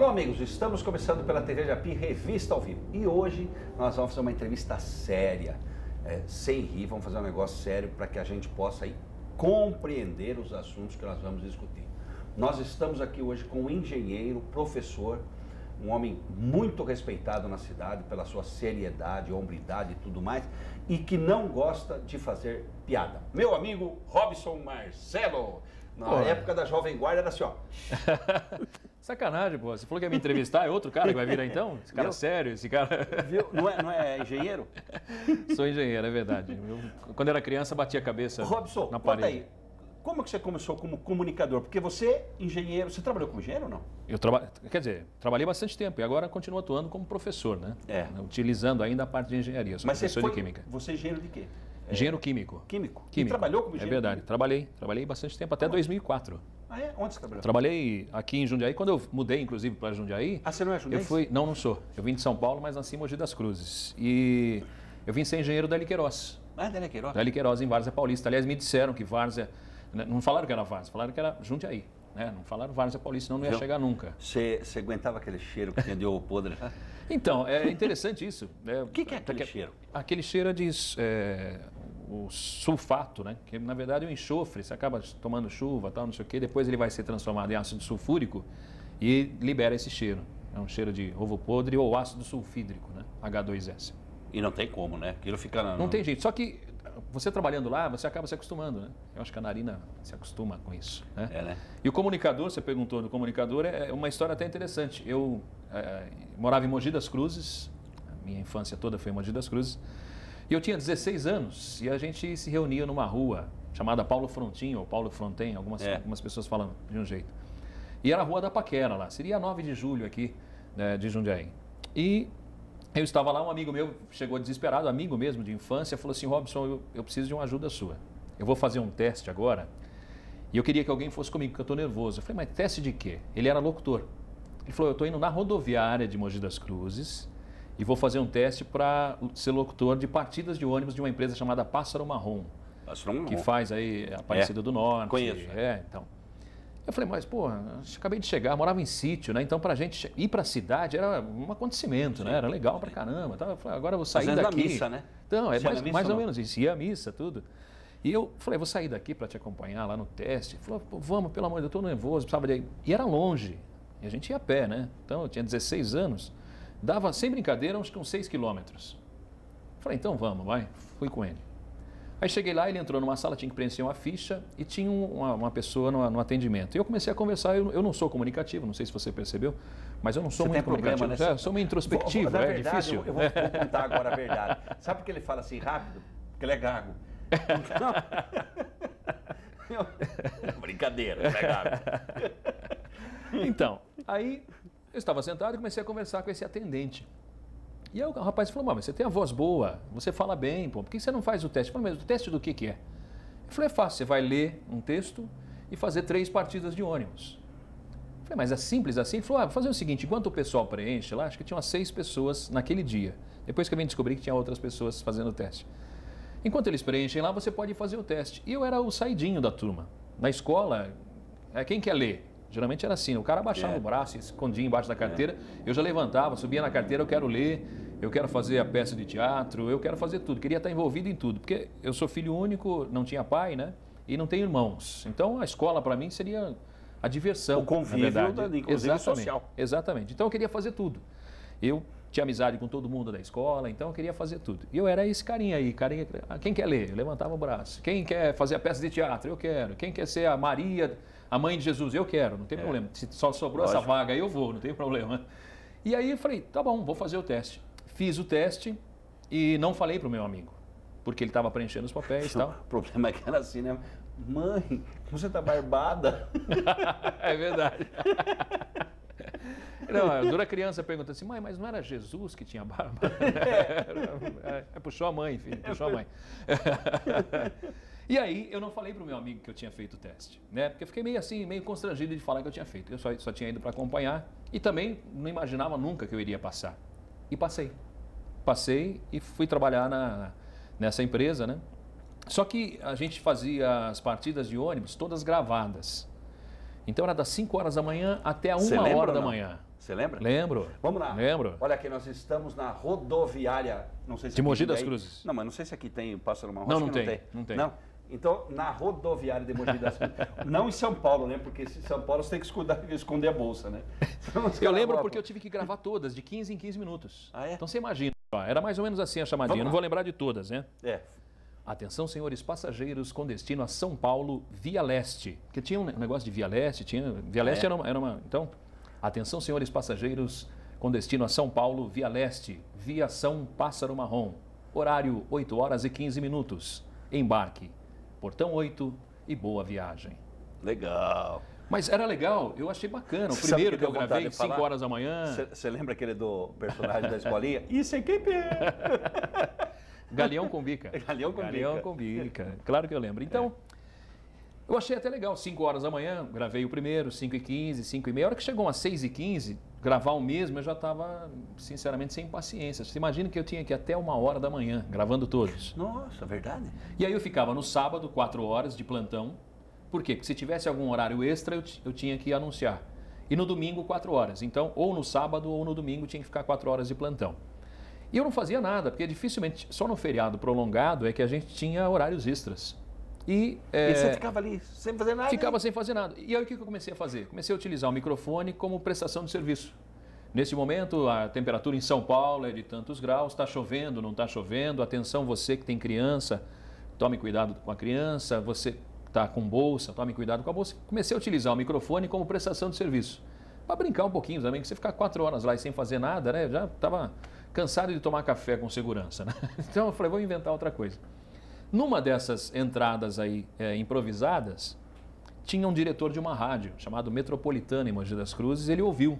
Alô, amigos, estamos começando pela TV Japi, Revista ao Vivo. E hoje nós vamos fazer uma entrevista séria, sem rir, vamos fazer um negócio sério para que a gente possa aí compreender os assuntos que nós vamos discutir. Nós estamos aqui hoje com um engenheiro, professor, um homem muito respeitado na cidade pela sua seriedade, hombridade e tudo mais, e que não gosta de fazer piada. Meu amigo Robson Marcelo, na época da Jovem Guarda era assim, ó. Sacanagem, pô. Você falou que ia me entrevistar, é outro cara que vai vir aí então? Esse cara sério, esse cara... Viu? Não é engenheiro? Sou engenheiro, é verdade. Quando era criança, batia a cabeça Robson, na parede. Conta aí. Como que você começou como comunicador? Porque você, engenheiro, você trabalhou como engenheiro ou não? Quer dizer, trabalhei bastante tempo e agora continuo atuando como professor, né? Utilizando ainda a parte de engenharia. Sou professor de química. Você é engenheiro de quê? Engenheiro químico. Químico? E trabalhou como engenheiro? É verdade, trabalhei bastante tempo, até 2004. Ah, é? Onde você trabalhou? Trabalhei aqui em Jundiaí, quando eu mudei, inclusive, para Jundiaí... Ah, você não é jundiaí? Não sou. Eu vim de São Paulo, mas nasci em Mogi das Cruzes. E eu vim ser engenheiro da Liqueiroz. Ah, da Liqueiroz? Da Liqueiroz, em Várzea Paulista. Aliás, me disseram que Várzea... Não falaram que era Várzea, falaram que era Jundiaí. Né? Não falaram Várzea Paulista, senão não ia chegar nunca. Você aguentava aquele cheiro que tinha de ovo podre? Então, é interessante isso. O que é aquele cheiro? Aquele cheiro é de o sulfato, né? Que na verdade é um enxofre, você acaba tomando chuva, tal, não sei o quê, depois ele vai ser transformado em ácido sulfúrico e libera esse cheiro. É um cheiro de ovo podre ou ácido sulfídrico, né? H2S. E não tem como, né? Aquilo fica... Não tem jeito, só que você trabalhando lá, você acaba se acostumando, né? Eu acho que a narina se acostuma com isso, né? Né? E o comunicador, você perguntou do comunicador, é uma história até interessante. Eu morava em Mogi das Cruzes, a minha infância toda foi em Mogi das Cruzes, e eu tinha 16 anos e a gente se reunia numa rua chamada Paulo Frontin, ou Paulo Fronten, algumas pessoas falam de um jeito. E era a Rua da Paquera lá, seria a 9 de julho aqui, né, de Jundiaí. E eu estava lá, um amigo meu chegou desesperado, amigo mesmo de infância, falou assim: Robson, eu preciso de uma ajuda sua. Eu vou fazer um teste agora e eu queria que alguém fosse comigo, porque eu estou nervoso. Eu falei, mas teste de quê? Ele era locutor. Ele falou, eu estou indo na rodoviária de Mogi das Cruzes e vou fazer um teste para ser locutor de partidas de ônibus de uma empresa chamada Pássaro Marrom. Pássaro Marrom. Que faz aí Aparecida do Norte. Conheço. Então. Eu falei, mas, pô, acabei de chegar, morava em sítio, né? Então, pra gente ir pra cidade era um acontecimento, né? Era legal pra caramba. Então, eu falei, agora eu vou sair daqui. Na missa, né? Então, mais ou menos isso. Ia à missa, tudo. E eu falei, vou sair daqui pra te acompanhar lá no teste. Ele falou, vamos, pelo amor de Deus, eu tô nervoso, precisava de ir. E era longe. E a gente ia a pé, né? Então, eu tinha 16 anos. Dava, sem brincadeira, acho que uns 6 quilômetros. Falei, então vamos, vai. Fui com ele. Aí cheguei lá, ele entrou numa sala, tinha que preencher uma ficha e tinha uma pessoa no atendimento. E eu comecei a conversar, eu não sou comunicativo, não sei se você percebeu, mas eu não sou muito comunicativo. Problema, né? Eu sou meio introspectivo, na verdade, difícil. Eu vou contar agora a verdade. Sabe por que ele fala assim rápido? Porque ele é gago. Brincadeira, ele é gago. Então, aí eu estava sentado e comecei a conversar com esse atendente. E aí o rapaz falou, mas você tem a voz boa, você fala bem, pô, por que você não faz o teste? Eu falei, mas o teste do que é? Eu falei, é fácil, você vai ler um texto e fazer 3 partidas de ônibus. Eu falei, mas é simples assim? Ele falou, vou fazer o seguinte, enquanto o pessoal preenche lá, acho que tinha umas 6 pessoas naquele dia. Depois que eu vim descobrir que tinha outras pessoas fazendo o teste. Enquanto eles preenchem lá, você pode fazer o teste. E eu era o saidinho da turma. Na escola, quem quer ler? Geralmente era assim, o cara abaixava o braço, escondia embaixo da carteira, eu já levantava, subia na carteira, eu quero ler, eu quero fazer a peça de teatro, eu quero fazer tudo, queria estar envolvido em tudo, porque eu sou filho único, não tinha pai, né, e não tenho irmãos. Então a escola para mim seria a diversão, o convívio, inclusive social. Exatamente, então eu queria fazer tudo. Eu tinha amizade com todo mundo da escola, então eu queria fazer tudo. E eu era esse carinha aí, quem quer ler? Eu levantava o braço. Quem quer fazer a peça de teatro? Eu quero. Quem quer ser a Maria, a mãe de Jesus? Eu quero, não tem problema. Se só sobrou essa vaga aí, eu vou, não tem problema. E aí eu falei, tá bom, vou fazer o teste. Fiz o teste e não falei pro meu amigo, porque ele estava preenchendo os papéis e tal. O problema é que era assim, né? Mãe, você tá barbada? É verdade. Não, a dura criança pergunta assim, mãe, mas não era Jesus que tinha barba? Puxou a mãe, filho, puxou a mãe. E aí eu não falei pro meu amigo que eu tinha feito o teste, né? Porque eu fiquei meio assim, meio constrangido de falar que eu tinha feito. Eu só tinha ido para acompanhar e também não imaginava nunca que eu iria passar. E passei. Passei e fui trabalhar nessa empresa, né? Só que a gente fazia as partidas de ônibus todas gravadas. Então era das 5 horas da manhã até a 1 hora da manhã. Você lembra? Lembro. Vamos lá. Lembro. Olha aqui, nós estamos na rodoviária, não sei se De aqui Mogi das tem. Cruzes. Não, mas não sei se aqui tem Pássaro Marrom. Não, Acho não que tem. Não tem. Não? Então, na rodoviária de Mogi das Cruzes. Não em São Paulo, né? Porque em São Paulo você tem que esconder a bolsa, né? Eu lembro porque eu tive que gravar todas, de 15 em 15 minutos. Ah, é? Então você imagina, ó, era mais ou menos assim a chamadinha. Eu não vou lembrar de todas, né? É. Atenção, senhores passageiros, com destino a São Paulo, Via Leste. Porque tinha um negócio de Via Leste, Via Leste era uma... Então, atenção, senhores passageiros, com destino a São Paulo, Via Leste, Viação Pássaro Marrom. Horário, 8 horas e 15 minutos. Embarque, portão 8 e boa viagem. Legal. Mas era legal, eu achei bacana. O Sabe primeiro que que eu deu vontade gravei, de falar? 5 horas da manhã. Você lembra aquele do personagem da escolinha? Isso é equipe! Galeão com bica. Galeão com Galeão bica. com bica. Claro que eu lembro. Então, eu achei até legal. 5 horas da manhã, gravei o primeiro, 5h15, 5h30. A hora que chegou umas 6h15, gravar o mesmo, eu já estava, sinceramente, sem paciência. Você imagina que eu tinha que ir até 1h da manhã, gravando todos. Nossa, verdade? E aí eu ficava no sábado, 4 horas de plantão. Por quê? Porque se tivesse algum horário extra, eu tinha que anunciar. E no domingo, 4 horas. Então, ou no sábado ou no domingo, tinha que ficar 4 horas de plantão. E eu não fazia nada, porque dificilmente, só no feriado prolongado, é que a gente tinha horários extras. E você ficava ali sem fazer nada? Ficava sem fazer nada. E aí o que eu comecei a fazer? Comecei a utilizar o microfone como prestação de serviço. Nesse momento, a temperatura em São Paulo é de tantos graus, está chovendo, não está chovendo. Atenção, você que tem criança, tome cuidado com a criança. Você está com bolsa, tome cuidado com a bolsa. Comecei a utilizar o microfone como prestação de serviço. Para brincar um pouquinho também, que você ficar 4 horas lá e sem fazer nada, né? Já estava cansado de tomar café com segurança, né? Então eu falei, vou inventar outra coisa. Numa dessas entradas aí improvisadas, tinha um diretor de uma rádio chamado Metropolitana em Mogi das Cruzes, ele ouviu.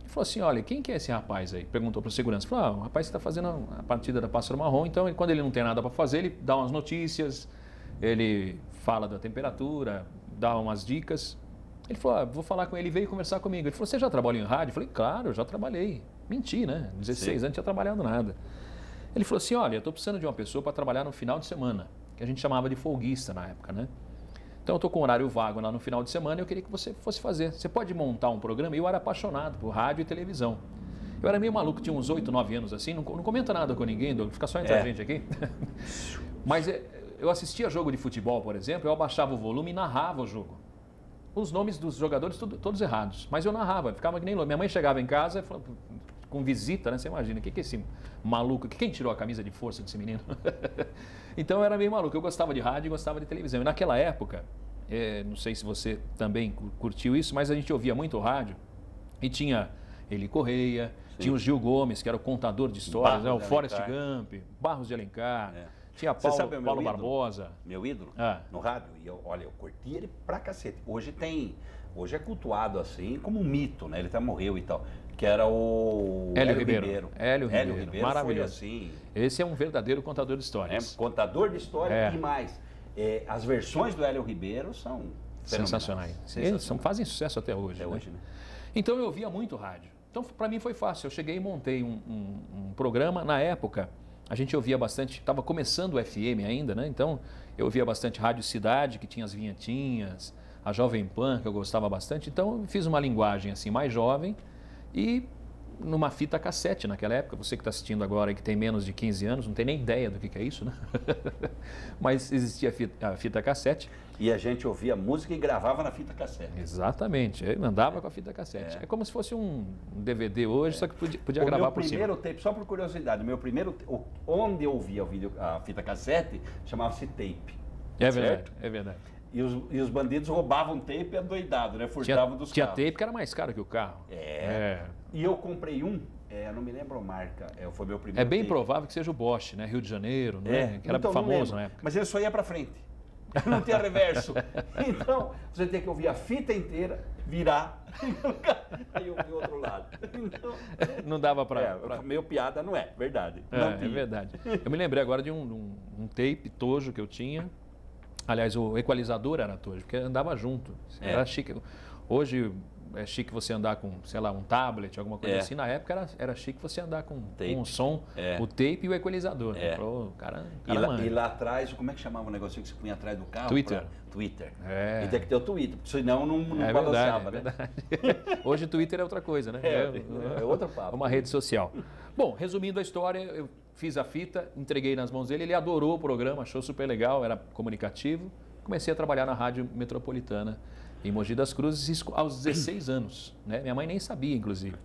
Ele falou assim, olha, quem que é esse rapaz aí? Perguntou para o segurança. Falou, o rapaz está fazendo a partida da Pássaro Marrom, então quando ele não tem nada para fazer, ele dá umas notícias, ele fala da temperatura, dá umas dicas. Ele falou, vou falar com ele, veio conversar comigo. Ele falou, você já trabalhou em rádio? Eu falei, claro, eu já trabalhei. Menti, né? 16 anos, não tinha trabalhado nada. Ele falou assim, olha, eu estou precisando de uma pessoa para trabalhar no final de semana, que a gente chamava de folguista na época, né? Então eu estou com um horário vago lá no final de semana e eu queria que você fosse fazer. Você pode montar um programa? E eu era apaixonado por rádio e televisão. Eu era meio maluco, tinha uns 8, 9 anos assim, não comenta nada com ninguém, Douglas, fica só entre a gente aqui. Mas eu assistia jogo de futebol, por exemplo, eu abaixava o volume e narrava o jogo. Os nomes dos jogadores todos errados, mas eu narrava, ficava que nem louco. Minha mãe chegava em casa e falava, com visita, né? Você imagina, o que é esse maluco? Quem tirou a camisa de força desse menino? Então eu era meio maluco, eu gostava de rádio e gostava de televisão. E naquela época, não sei se você também curtiu isso, mas a gente ouvia muito rádio e tinha Eli Correia, tinha o Gil Gomes, que era o contador de histórias, o Forrest Gump, Barros de Alencar, tinha Paulo Barbosa. Meu ídolo, no rádio, e eu curti ele pra cacete. Hoje é cultuado assim como um mito, né? Ele até morreu e tal. Que era o Hélio Ribeiro. Hélio Ribeiro, maravilhoso. Foi assim, esse é um verdadeiro contador de histórias. Contador de história e mais. As versões do Hélio Ribeiro são sensacionais. Eles fazem sucesso até hoje. Né? Então eu ouvia muito rádio. Então para mim foi fácil. Eu cheguei e montei um programa. Na época a gente ouvia bastante, estava começando o FM ainda, né? Então eu ouvia bastante Rádio Cidade, que tinha as vinhetinhas, a Jovem Pan, que eu gostava bastante. Então eu fiz uma linguagem assim mais jovem. E numa fita cassete naquela época, você que está assistindo agora e que tem menos de 15 anos, não tem nem ideia do que é isso, né? Mas existia a fita cassete. E a gente ouvia música e gravava na fita cassete. Exatamente, eu andava com a fita cassete. É como se fosse um DVD hoje, só que podia gravar por cima. O meu primeiro tape, só por curiosidade, onde eu ouvia a fita cassete, chamava-se tape. É verdade, é verdade. E os bandidos roubavam tape e adoidado, né? Furtavam dos carros. Tinha tape que era mais caro que o carro. E eu comprei eu não me lembro a marca, foi meu primeiro É bem tape. provável que seja o Bosch, né? Rio de Janeiro, né? Que era então, famoso na época. Mas ele só ia pra frente. Não tinha reverso. Então, você tem que ouvir a fita inteira, virar, aí eu vi o outro lado. Então, não dava pra... Meio piada, não é, verdade. É verdade. Eu me lembrei agora de um tape tojo que eu tinha. Aliás, o equalizador era tojo, porque andava junto. Era chique. Hoje, é chique você andar com, sei lá, um tablet, alguma coisa assim. Na época era chique você andar com um som, o tape e o equalizador. Falou, cara e lá atrás, como é que chamava o negocinho que você punha atrás do carro? Twitter. Twitter. É. E tem que ter o Twitter, porque senão não balanceava, né? Verdade. Hoje o Twitter é outra coisa, né? É outro papo. Uma rede social. Bom, resumindo a história, eu fiz a fita, entreguei nas mãos dele, ele adorou o programa, achou super legal, era comunicativo. Comecei a trabalhar na Rádio Metropolitana, em Mogi das Cruzes, isso aos 16 anos. Né? Minha mãe nem sabia, inclusive.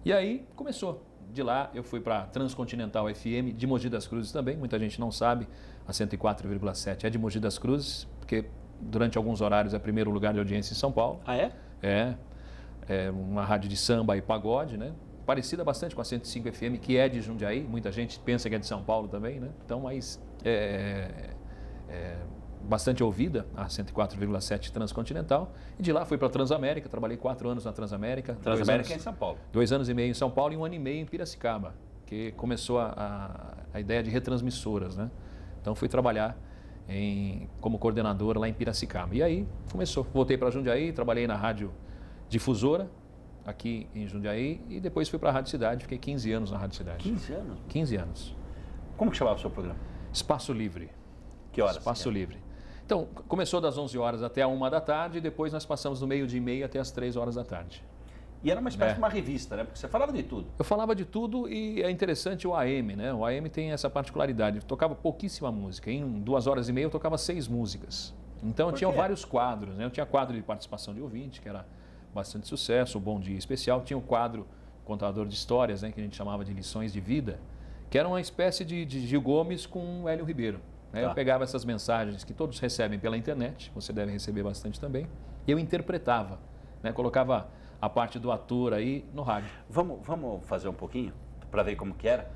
E aí começou. De lá eu fui para Transcontinental FM, de Mogi das Cruzes também, muita gente não sabe, a 104,7 é de Mogi das Cruzes, porque durante alguns horários é primeiro lugar de audiência em São Paulo. Ah, é? É uma rádio de samba e pagode, né? Parecida bastante com a 105 FM, que é de Jundiaí, muita gente pensa que é de São Paulo também, né? Então, mas bastante ouvida, a 104,7 Transcontinental. E de lá fui para a Transamérica, trabalhei 4 anos na Transamérica. Transamérica é em São Paulo. 2 anos e meio em São Paulo e 1 ano e meio em Piracicaba, que começou a ideia de retransmissoras, né? Então fui trabalhar como coordenador lá em Piracicaba. E aí começou. Voltei para Jundiaí, trabalhei na Rádio Difusora, aqui em Jundiaí, e depois fui para a Rádio Cidade, fiquei 15 anos na Rádio Cidade. 15 anos? 15 anos. Como que chamava o seu programa? Espaço Livre. Que horas? Espaço Livre. Então, começou das 11 horas até a 1 da tarde, e depois nós passamos do meio-dia e meia até as 3 horas da tarde. E era uma espécie de uma revista, né? Porque você falava de tudo. Eu falava de tudo e é interessante o AM, né? O AM tem essa particularidade. Eu tocava pouquíssima música. Em 2 horas e meia eu tocava 6 músicas. Então eu tinha vários quadros, né? Eu tinha quadro de participação de ouvinte, que era bastante sucesso, o Bom Dia Especial. Tinha o quadro Contador de Histórias, né? Que a gente chamava de Lições de Vida, que era uma espécie de Gil Gomes com o Hélio Ribeiro. Né? Eu pegava essas mensagens que todos recebem pela internet, você deve receber bastante também, e eu interpretava, né? Colocava a parte do ator aí no rádio. Vamos fazer um pouquinho para ver como que era?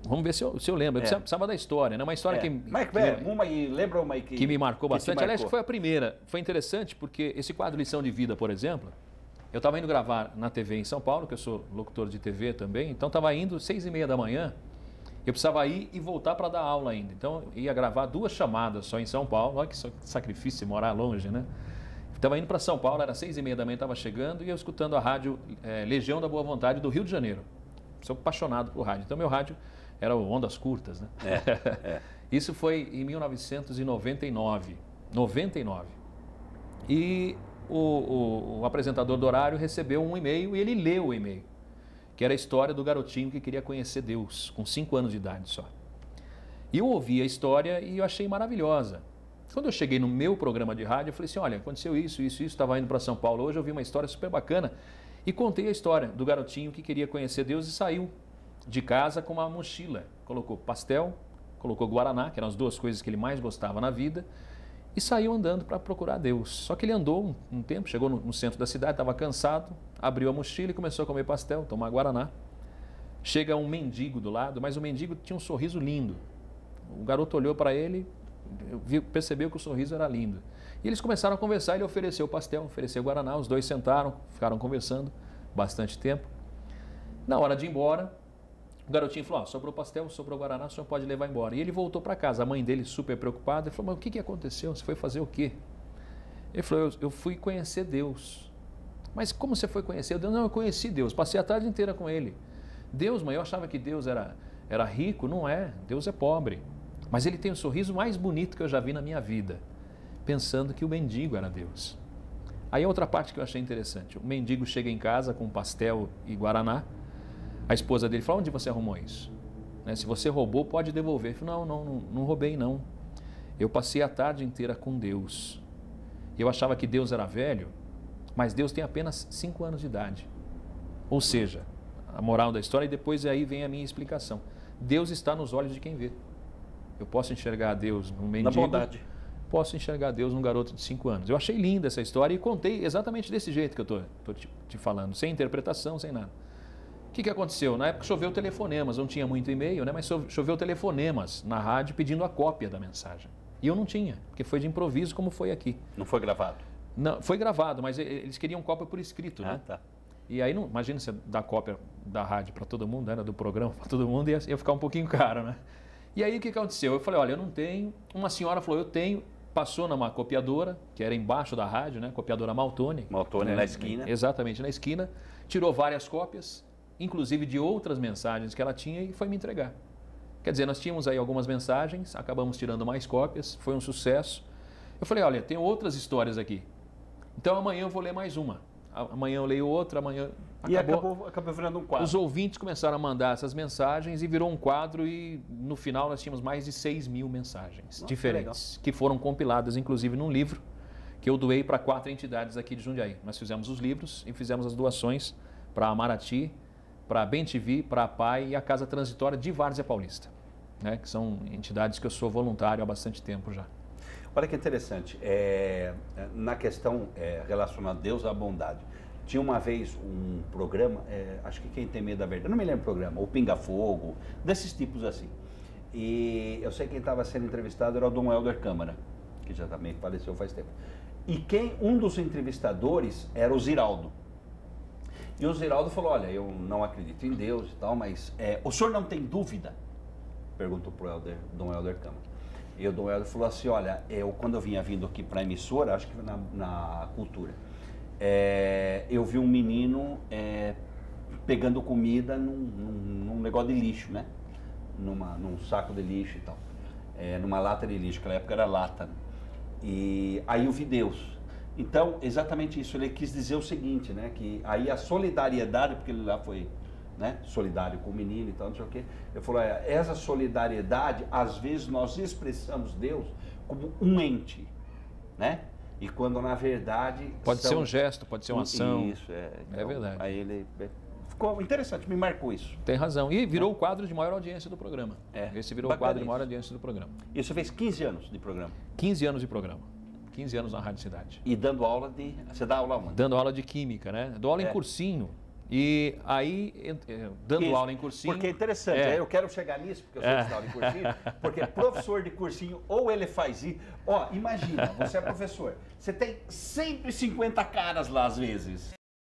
Vamos ver se eu lembro. Eu precisava da história, né? Uma história lembra uma aí que me marcou bastante. Aliás, que foi a primeira. Foi interessante porque esse quadro Lição de Vida, por exemplo, eu estava indo gravar na TV em São Paulo, que eu sou locutor de TV também, então estava indo 6h30 da manhã, eu precisava ir e voltar para dar aula ainda. Então, eu ia gravar 2 chamadas só em São Paulo. Olha que sacrifício morar longe, né? Estava indo para São Paulo, era 6h30 da manhã, estava chegando e eu escutando a rádio Legião da Boa Vontade do Rio de Janeiro. Sou apaixonado por rádio. Então, meu rádio era o Ondas Curtas, né? Isso foi em 1999. E o apresentador do horário recebeu um e-mail e ele leu o e-mail, que era a história do garotinho que queria conhecer Deus, com 5 anos de idade só. E eu ouvi a história e eu achei maravilhosa. Quando eu cheguei no meu programa de rádio, eu falei assim, olha, aconteceu isso, estava indo para São Paulo hoje, eu vi uma história super bacana e contei a história do garotinho que queria conhecer Deus e saiu de casa com uma mochila. Colocou pastel, colocou guaraná, que eram as 2 coisas que ele mais gostava na vida, e saiu andando para procurar Deus. Só que ele andou um tempo, chegou no centro da cidade, estava cansado, abriu a mochila e começou a comer pastel, tomar guaraná. Chega um mendigo do lado, mas o mendigo tinha um sorriso lindo. O garoto olhou para ele, percebeu que o sorriso era lindo. E eles começaram a conversar, ele ofereceu o pastel, ofereceu o guaraná, os 2 sentaram, ficaram conversando bastante tempo. Na hora de ir embora, o garotinho falou, sobrou pastel, sobrou guaraná, o senhor pode levar embora. E ele voltou para casa, a mãe dele super preocupada, ele falou, mas o que aconteceu? Você foi fazer o quê? Ele falou, eu fui conhecer Deus. Mas como você foi conhecer Deus? Não, eu conheci Deus, passei a tarde inteira com ele. Deus, mãe, eu achava que Deus era rico, não é, Deus é pobre. Mas ele tem o sorriso mais bonito que eu já vi na minha vida, pensando que o mendigo era Deus. Aí outra parte que eu achei interessante, o mendigo chega em casa com pastel e guaraná, a esposa dele fala, onde você arrumou isso? Né? Se você roubou, pode devolver. Ele falou, não roubei não. Eu passei a tarde inteira com Deus. Eu achava que Deus era velho, mas Deus tem apenas 5 anos de idade. Ou seja, a moral da história, e depois aí vem a minha explicação. Deus está nos olhos de quem vê. Eu posso enxergar Deus num mendigo. Na bondade. Posso enxergar Deus num garoto de 5 anos. Eu achei linda essa história e contei exatamente desse jeito que eu estou te falando, sem interpretação, sem nada. O que aconteceu? Na época choveu telefonemas, não tinha muito e-mail, né? Mas choveu telefonemas na rádio pedindo a cópia da mensagem. E eu não tinha, porque foi de improviso como foi aqui. Não foi gravado? Não, foi gravado, mas eles queriam cópia por escrito, né? Tá. E aí, imagina você dar cópia da rádio para todo mundo, né? Do programa para todo mundo, ia ficar um pouquinho caro, né? E aí o que aconteceu? Eu falei, olha, eu não tenho. Uma senhora falou, eu tenho. passou numa copiadora, que era embaixo da rádio, né? Copiadora Maltoni. Maltoni na esquina. Exatamente, na esquina. Tirou várias cópias, inclusive de outras mensagens que ela tinha e foi me entregar. Quer dizer, nós tínhamos aí algumas mensagens, acabamos tirando mais cópias, foi um sucesso. Eu falei, olha, tem outras histórias aqui. Então amanhã eu vou ler mais uma. Amanhã eu leio outra, amanhã... E acabou virando um quadro. Os ouvintes começaram a mandar essas mensagens e virou um quadro e no final nós tínhamos mais de 6.000 mensagens diferentes, que foram compiladas inclusive num livro que eu doei para 4 entidades aqui de Jundiaí. Nós fizemos os livros e fizemos as doações para a Maraty, para a BenTV, para a PAI e a Casa Transitória de Várzea Paulista, né, que são entidades que eu sou voluntário há bastante tempo já. Olha que interessante, na questão relacionada a Deus à bondade, tinha uma vez um programa, acho que Quem Tem Medo da Verdade, eu não me lembro do programa, o Pinga Fogo, desses tipos assim. E eu sei quem estava sendo entrevistado era o Dom Helder Câmara, que já também faleceu faz tempo. E um dos entrevistadores era o Ziraldo. E o Ziraldo falou, olha, eu não acredito em Deus e tal, mas o senhor não tem dúvida? Perguntou para o Dom Helder Câmara. E o Dom Helder falou assim, olha, quando eu vinha vindo aqui para a emissora, acho que na Cultura, eu vi um menino pegando comida num negócio de lixo, né? Num saco de lixo e tal. Numa lata de lixo, naquela época era lata. Né? E aí eu vi Deus. Então, exatamente isso, ele quis dizer o seguinte, né? Que aí a solidariedade, porque ele lá foi, né, solidário com o menino e tal, não sei o quê. Eu falei, essa solidariedade, às vezes nós expressamos Deus como um ente, né? E quando na verdade... Pode ser um gesto, pode ser uma ação. Isso, então, é verdade. Aí ele... Ficou interessante, me marcou isso. Tem razão. E virou o quadro de maior audiência do programa. Esse virou o quadro de maior isso. audiência do programa. Isso fez 15 anos de programa. 15 anos de programa. 15 anos na Rádio Cidade. E dando aula de... Você dá aula onde? Dando aula de química, né? Dou aula em cursinho. E aí, dando aula em cursinho... Porque é interessante, eu quero chegar nisso, porque eu sou de aula em cursinho, porque professor de cursinho, ou ele faz isso... Ó, imagina, você é professor, você tem sempre 50 caras lá às vezes.